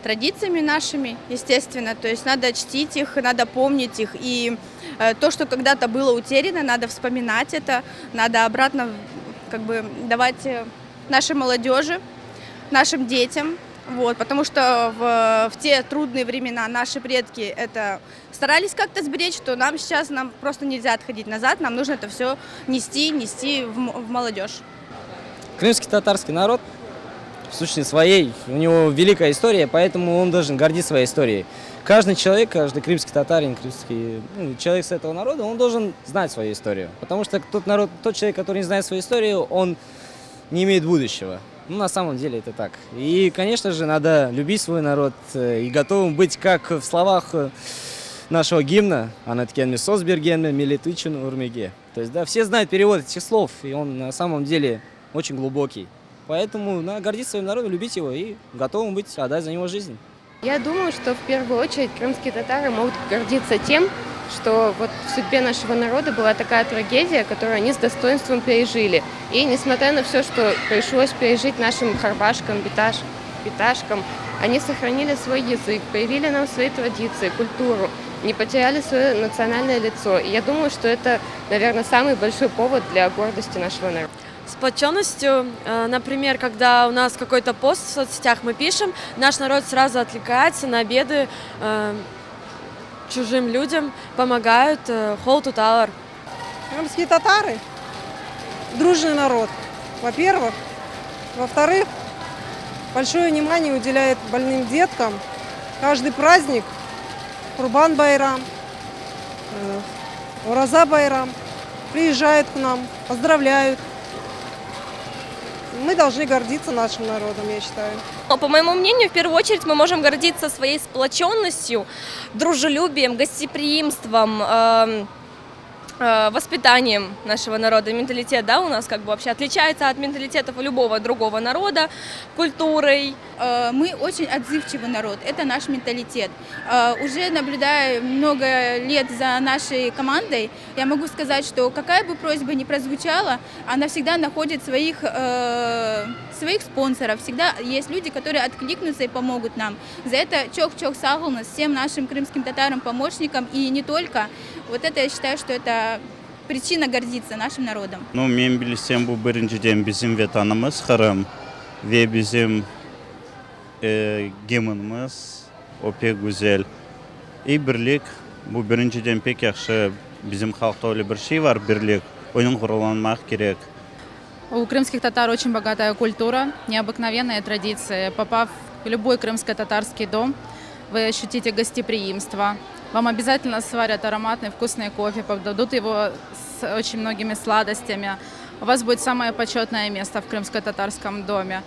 традициями нашими, естественно. То есть надо чтить их, надо помнить их. И то, что когда-то было утеряно, надо вспоминать это, надо обратно давать нашей молодежи, нашим детям. Вот, потому что в те трудные времена наши предки это старались как-то сберечь, что нам просто нельзя отходить назад, нам нужно это все нести в молодежь. Крымский татарский народ, в сущности своей, у него великая история, поэтому он должен гордиться своей историей. Каждый человек, каждый крымский татарин, человек с этого народа, он должен знать свою историю. Потому что тот человек, который не знает свою историю, он не имеет будущего. На самом деле это так. И, конечно же, надо любить свой народ и готовым быть, как в словах нашего гимна «Анаткен Сосберген, Милитычин Урмеге». То есть, да, все знают перевод этих слов, и он на самом деле очень глубокий. Поэтому надо гордиться своим народом, любить его и готовым быть отдать за него жизнь. Я думаю, что в первую очередь крымские татары могут гордиться тем, что вот в судьбе нашего народа была такая трагедия, которую они с достоинством пережили. И несмотря на все, что пришлось пережить нашим харбашкам, биташкам, они сохранили свой язык, проявили нам свои традиции, культуру, не потеряли свое национальное лицо. И я думаю, что это, наверное, самый большой повод для гордости нашего народа. Сплоченностью, например, когда у нас какой-то пост в соцсетях мы пишем, наш народ сразу отвлекается на беды чужим людям, помогают. Холту Талар. Крымские татары – дружный народ, во-первых. Во-вторых, большое внимание уделяет больным деткам. Каждый праздник, Курбан-байрам, Ураза-байрам, приезжают к нам, поздравляют. Мы должны гордиться нашим народом, я считаю. По моему мнению, в первую очередь мы можем гордиться своей сплоченностью, дружелюбием, гостеприимством, воспитанием нашего народа. Менталитет, да, у нас вообще отличается от менталитетов любого другого народа, культурой. Мы очень отзывчивый народ, это наш менталитет. Уже наблюдая много лет за нашей командой, я могу сказать, что какая бы просьба ни прозвучала, она всегда находит своих спонсоров, всегда есть люди, которые откликнутся и помогут нам. За это чок-чок сагулнас всем нашим крымским татарам, помощникам и не только. Вот это я считаю, что это причина гордиться нашим народом. Мен билсем, бу биринчиден bizim vatanımız Kırım ve bizim gimnimiz o pek güzel. И birlik, bu birinciden pek yaxşı. Bizim halkta öyle bir şey var, birlik. Onun kurulanmak gerek. У крымских татар очень богатая культура, необыкновенные традиции. Попав в любой крымско-татарский дом, вы ощутите гостеприимство. Вам обязательно сварят ароматный вкусный кофе, подадут его с очень многими сладостями. У вас будет самое почетное место в крымско-татарском доме.